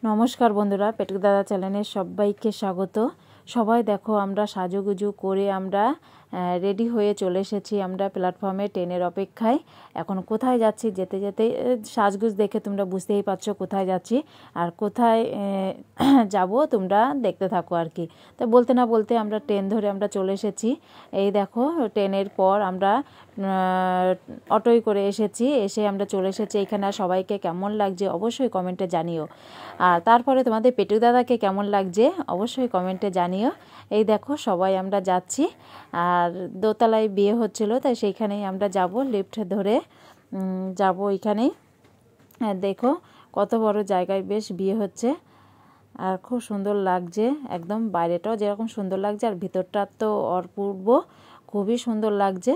নমস্কার বন্ধুরা, পেটুক দাদা চ্যানেলে সবাইকে স্বাগত। সবাই দেখো আমরা সাজুগুজু করে আমরা রেডি হয়ে চলে এসেছি আমরা প্ল্যাটফর্মে ট্রেনের অপেক্ষায়। এখন কোথায় যাচ্ছি, যেতে যেতে সাজগুজ দেখে তোমরা বুঝতেই পারছো কোথায় যাচ্ছি আর কোথায় যাব, তোমরা দেখতে থাকো আর কি। তো বলতে না বলতে আমরা ট্রেন ধরে আমরা চলে এসেছি। এই দেখো ট্রেনের পর আমরা অটোয় করে এসেছি, এসে আমরা চলে এসেছি এখানে। সবাইকে কেমন লাগছে অবশ্যই কমেন্টে জানিও, আর তারপরে তোমাদের পেটুক দাদাকে কেমন লাগছে অবশ্যই কমেন্টে জানিও। এই দেখো সবাই আমরা যাচ্ছি, আর দোতলায় বিয়ে হচ্ছিলো তাই সেইখানেই আমরা যাব, লিফট ধরে যাব ওইখানেই। দেখো কত বড় জায়গায় বেশ বিয়ে হচ্ছে, আর খুব সুন্দর লাগছে। একদম বাইরেটাও যেরকম সুন্দর লাগছে আর ভিতরটা তো অপূর্ব, খুবই সুন্দর লাগছে।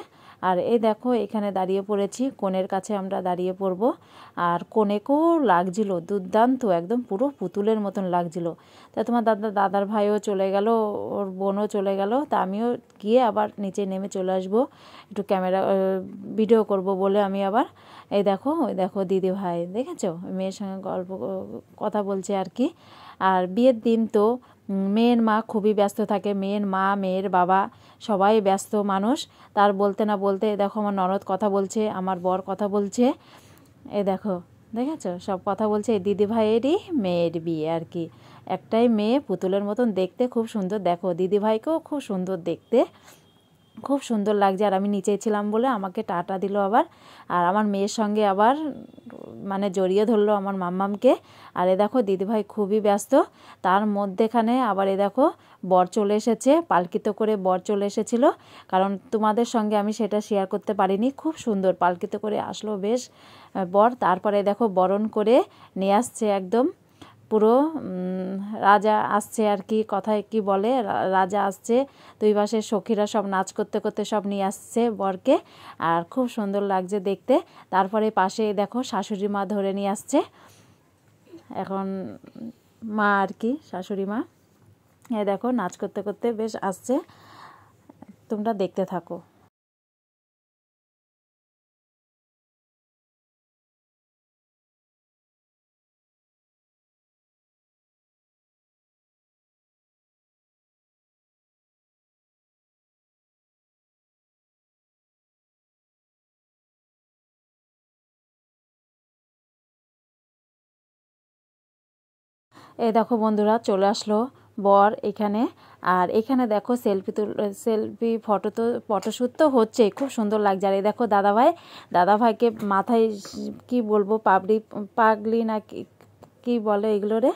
আর এই দেখো এখানে দাঁড়িয়ে পড়েছি, কনের কাছে আমরা দাঁড়িয়ে পড়ব। আর কনেকেও লাগছিল দুর্দান্ত, একদম পুরো পুতুলের মতন লাগছিল। তা তোমার দাদার ভাইও চলে গেল, ওর বোনও চলে গেল, তা আমিও গিয়ে আবার নিচে নেমে চলে আসবো, একটু ক্যামেরা ভিডিও করব বলে আমি আবার। এই দেখো ওই দেখো দিদি ভাই, দেখেছো মেয়ের সঙ্গে গল্প কথা বলছে আর কি। আর বিয়ের দিন তো মেয়ের মা খুবই ব্যস্ত থাকে, মেয়ের মা মেয়ের বাবা সবাই ব্যস্ত মানুষ। তার বলতে না বলতে দেখো আমার ননদ কথা বলছে, আমার বর কথা বলছে। এই দেখো দেখেছো সব কথা বলছে। এই দিদি ভাইয়েরই মেয়ের বিয়ে আর কি, একটাই মেয়ে পুতুলের মতন দেখতে, খুব সুন্দর। দেখো দিদি ভাইকেও খুব সুন্দর দেখতে, খুব সুন্দর লাগছে। আর আমি নিচেই ছিলাম বলে আমাকে টাটা দিল আবার, আর আমার মেয়ের সঙ্গে আবার মানে জড়িয়ে ধরলো আমার মাম্মামকে। আর এ দেখো দিদিভাই খুবই ব্যস্ত, তার মধ্যেখানে আবার এ দেখো বর চলে এসেছে, পালকিতে করে বর চলে এসেছিল। কারণ তোমাদের সঙ্গে আমি সেটা শেয়ার করতে পারিনি, খুব সুন্দর পালকিতে করে আসলো বেশ বর। তারপরে দেখো বরণ করে নিয়ে আসছে, একদম পুরো রাজা আসছে আর কি, কথায় কি বলে রাজা আসছে। দুই পাশের সখীরা সব নাচ করতে করতে সব নিয়ে আসছে বরকে, আর খুব সুন্দর লাগছে দেখতে। তারপরে পাশে দেখো শাশুড়ি মা ধরে নিয়ে আসছে, এখন মা আর কি শাশুড়ি মা। এ দেখো নাচ করতে করতে বেশ আসছে, তোমরা দেখতে থাকো। এই দেখো বন্ধুরা চলে আসলো বর এখানে। আর এখানে দেখো সেলফি ফটোশ্যুট তো হচ্ছে, খুব সুন্দর লাগছে। আর এই দেখো দাদাভাইকে মাথায় কি বলবো পাগলি না কি বলে এগুলো রে,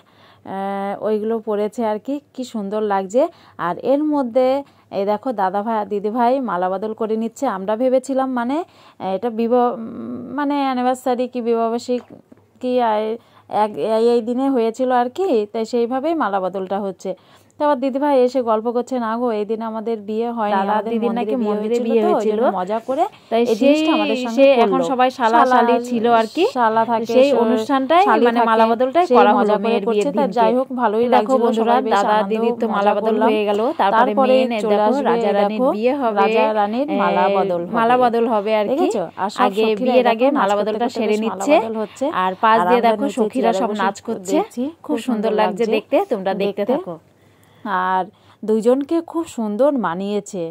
ওইগুলো পরেছে আর কি, কি সুন্দর লাগছে। আর এর মধ্যে এই দেখো দিদিভাই মালা বদল করে নিচ্ছে। আমরা ভেবেছিলাম মানে এটা বিবাহ মানে অ্যানিভার্সারি কি বিবাহবার্ষিক কি এই দিনে হয়েছিল আর কি, তাই সেইভাবেই মালা বদলটা হচ্ছে। তারপর দিদিভাই এসে গল্প করছে, না গো এই দিন আমাদের বিয়ে হয় না, দিদির নাকি মন্দিরে বিয়ে হয়েছিল, মজা করে তাই এই জিনিসটা আমাদের সঙ্গে এখন সবাই শালা ছিল আর কি, শালা থাকে সেই অনুষ্ঠানটাই মানে মালা বদলটাই করা হলো মেয়ের বিয়ে। যাই হোক ভালোই লাগছে বন্ধুরা, দাদা দিদির তো মালা বদল হয়ে গেল। তারপরে দেখো রাজা রানীর বিয়ে হবে, রাজা রানীর মালা বদল হবে আর কি। আগে বিয়ের আগে মালা বদলটা সেরে নিচ্ছে, আর পাশ দিয়ে দেখো সখীরা সব নাচ করছে, খুব সুন্দর লাগছে দেখতে, তোমরা দেখতে থাকো। আর দুইজনকে খুব সুন্দর মানিয়েছে,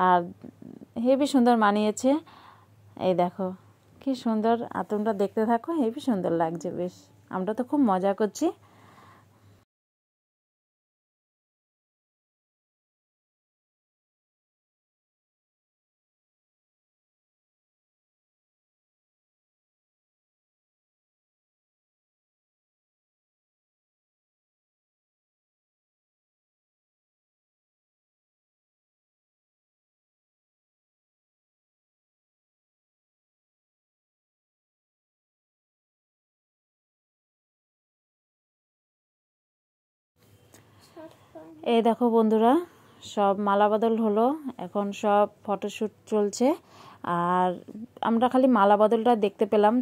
আর হেবি সুন্দর মানিয়েছে। এই দেখো কি সুন্দর, আর তোমরা দেখতে থাকো, হেবি সুন্দর লাগছে বেশ। আমরা তো খুব মজা করছি। এই দেখো বন্ধুরা সব মালা বদল হলো, এখন সব ফটোশ্যুট চলছে, আর আমরা খালি মালা বদলটা দেখতে পেলাম।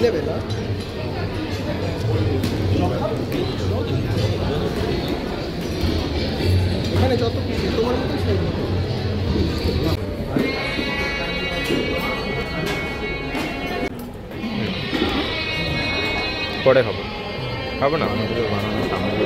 নেবে না এখানে যত কিছু তোমার মতো সেই পরে খাবো খাবো না আমাদের বানানো সামগ্রী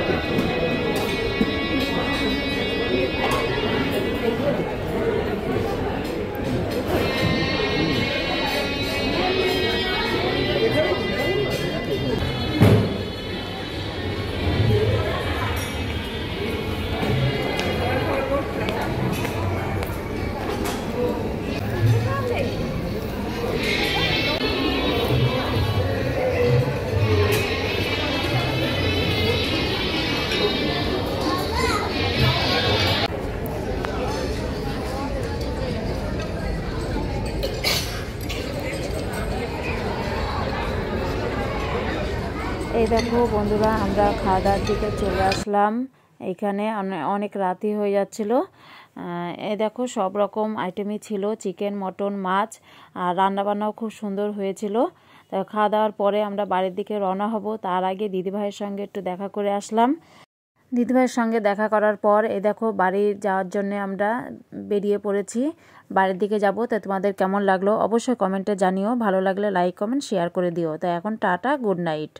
এই দেখো বন্ধুরা, আমরা খাওয়া দাওয়ার দিকে চলে আসলাম। এইখানে অনেক রাতই হয়ে যাচ্ছিল। এই দেখো সব রকম আইটেমই ছিল, চিকেন, মটন, মাছ, আর রান্নাবান্নাও খুব সুন্দর হয়েছিল। তা খাওয়া দাওয়ার পরে আমরা বাড়ির দিকে রওনা হব। তার আগে দিদিভাইয়ের সঙ্গে একটু দেখা করে আসলাম। দিদিভাইয়ের সঙ্গে দেখা করার পর এই দেখো বাড়ি যাওয়ার জন্য আমরা বেরিয়ে পড়েছি। বাড়ির দিকে যাব। তো তোমাদের কেমন লাগলো অবশ্যই কমেন্টে জানিও। ভালো লাগলে লাইক, কমেন্ট, শেয়ার করে দিও। তো এখন টাটা, গুড নাইট।